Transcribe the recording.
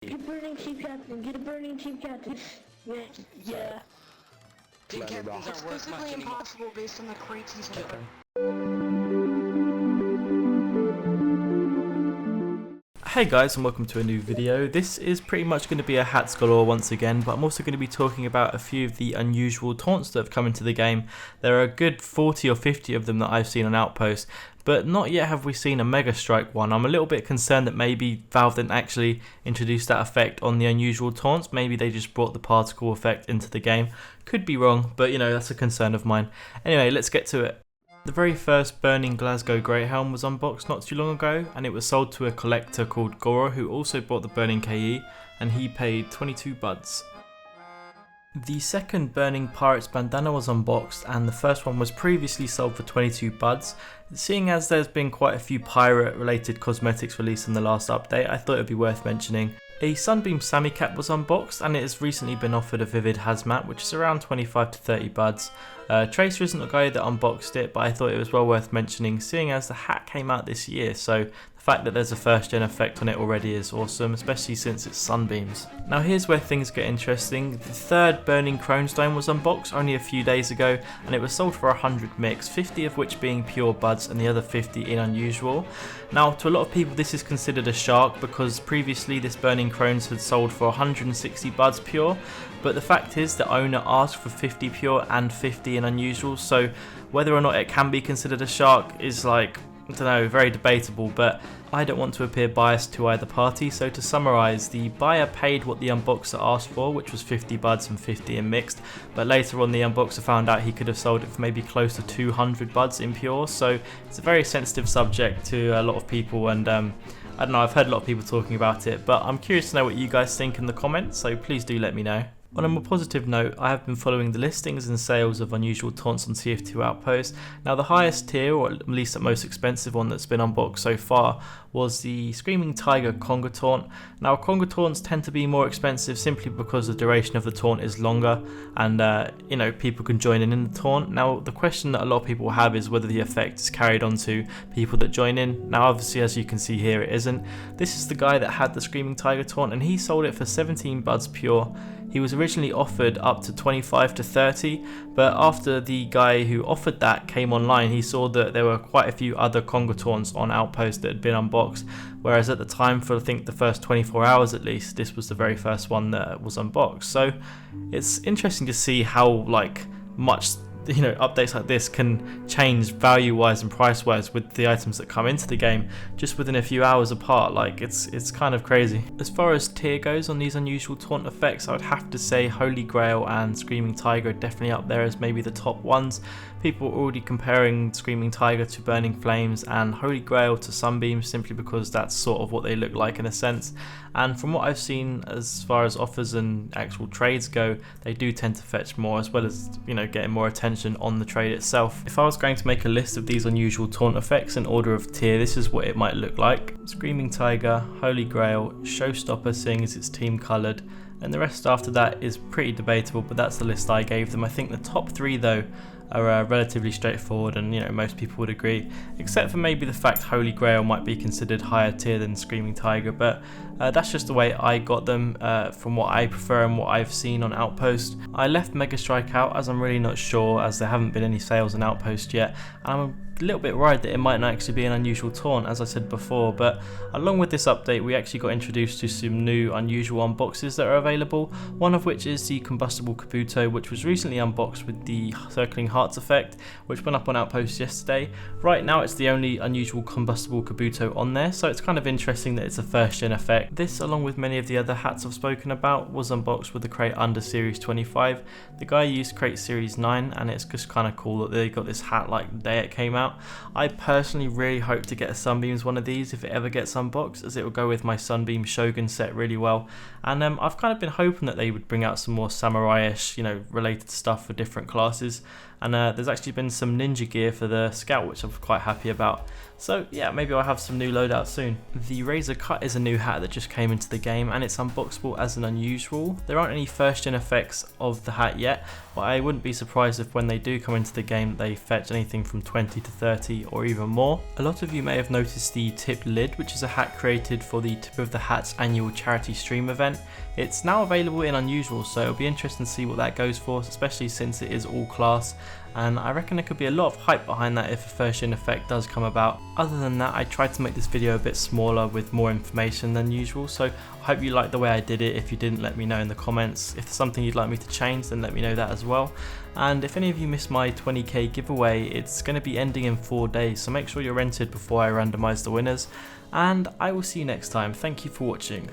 Get a burning chief captain, get a burning chief captain. Yeah. Team captains aren't worth much Physically anymore. impossible based on the crates he's in. Hey guys, and welcome to a new video. This is pretty much going to be a hats galore once again, but I'm also going to be talking about a few of the unusual taunts that have come into the game. There are a good 40 or 50 of them that I've seen on Outpost, but not yet have we seen a Mega Strike one. I'm a little bit concerned that maybe Valve didn't actually introduce that effect on the unusual taunts. Maybe they just brought the particle effect into the game. Could be wrong, but you know, that's a concern of mine. Anyway, let's get to it. The very first Burning Glasgow Great Helm was unboxed not too long ago, and it was sold to a collector called Galore, who also bought the Burning KE, and he paid 22 buds. The second Burning Pirates bandana was unboxed, and the first one was previously sold for 22 buds. Seeing as there's been quite a few pirate related cosmetics released in the last update, I thought it would be worth mentioning. A Sunbeam Sammy Cap was unboxed, and it has recently been offered a Vivid Hazmat, which is around 25 to 30 buds. Tracer isn't the guy that unboxed it, but I thought it was well worth mentioning, seeing as the hat came out this year, so the fact that there's a first gen effect on it already is awesome, especially since it's sunbeams. Now here's where things get interesting. The third Burning Cronestone was unboxed only a few days ago, and it was sold for 100 mix, 50 of which being pure buds and the other 50 in unusual. Now to a lot of people this is considered a shark, because previously this Burning Crones had sold for 160 buds pure, but the fact is the owner asked for 50 pure and 50 in unusual, so whether or not it can be considered a shark is like, I don't know, very debatable, but I don't want to appear biased to either party. So to summarise, the buyer paid what the unboxer asked for, which was 50 buds and 50 in mixed, but later on the unboxer found out he could have sold it for maybe close to 200 buds in pure, so it's a very sensitive subject to a lot of people, and I don't know, I've heard a lot of people talking about it, but I'm curious to know what you guys think in the comments, so please do let me know. On a more positive note, I have been following the listings and sales of unusual taunts on TF2 Outpost. Now the highest tier, or at least the most expensive one that's been unboxed so far, was the Screaming Tiger Conga Taunt. Now Conga Taunts tend to be more expensive simply because the duration of the taunt is longer, and you know, people can join in the taunt. Now the question that a lot of people have is whether the effect is carried on to people that join in. Now obviously, as you can see here, it isn't. This is the guy that had the Screaming Tiger Taunt, and he sold it for 17 buds pure. He was originally offered up to 25 to 30, but after the guy who offered that came online, he saw that there were quite a few other Conga Taunts on Outpost that had been unboxed, whereas at the time, for I think the first 24 hours at least, this was the very first one that was unboxed. So it's interesting to see how much, you know, updates like this can change value wise and price wise with the items that come into the game just within a few hours apart. Like it's kind of crazy. As far as tier goes on these unusual taunt effects, I would have to say Holy Grail and Screaming Tiger are definitely up there as maybe the top ones. People are already comparing Screaming Tiger to Burning Flames and Holy Grail to Sunbeams simply because that's sort of what they look like in a sense. And from what I've seen as far as offers and actual trades go, they do tend to fetch more, as well as, you know, getting more attention on the trade itself. If I was going to make a list of these unusual taunt effects in order of tier, this is what it might look like. Screaming Tiger, Holy Grail, Showstopper seeing as it's team coloured, and the rest after that is pretty debatable, but that's the list I gave them. I think the top three though are relatively straightforward, and you know, most people would agree, except for maybe the fact Holy Grail might be considered higher tier than Screaming Tiger, but that's just the way I got them from what I prefer and what I've seen on Outpost. I left Mega Strike out as I'm really not sure, as there haven't been any sales on Outpost yet, and I'm a little bit worried that it might not actually be an unusual taunt, as I said before. But along with this update, we actually got introduced to some new unusual unboxes that are available, one of which is the Combustible Kabuto, which was recently unboxed with the Circling Hearts effect, which went up on Outpost yesterday. Right now it's the only unusual Combustible Kabuto on there, so it's kind of interesting that it's a first gen effect. This, along with many of the other hats I've spoken about, was unboxed with the crate under Series 25. The guy used crate Series 9, and it's just kind of cool that they got this hat like the day it came out. I personally really hope to get a Sunbeams one of these if it ever gets unboxed, as it will go with my Sunbeam Shogun set really well. And I've kind of been hoping that they would bring out some more samurai-ish, you know, related stuff for different classes. And there's actually been some ninja gear for the Scout, which I'm quite happy about. So yeah, maybe I'll have some new loadouts soon. The Razor Cut is a new hat that just came into the game and it's unboxable as an unusual. There aren't any first gen effects of the hat yet, but I wouldn't be surprised if when they do come into the game they fetch anything from 20 to 30 or even more. A lot of you may have noticed the tipped lid, which is a hat created for the Tip of the Hat's annual charity stream event. It's now available in unusual, so it'll be interesting to see what that goes for, especially since it is all class, and I reckon there could be a lot of hype behind that if a first gen effect does come about. Other than that, I tried to make this video a bit smaller with more information than usual, so I hope you liked the way I did it. If you didn't, let me know in the comments. If there's something you'd like me to change, then let me know that as well. And if any of you missed my 20k giveaway, it's going to be ending in 4 days, so make sure you're entered before I randomise the winners, and I will see you next time. Thank you for watching.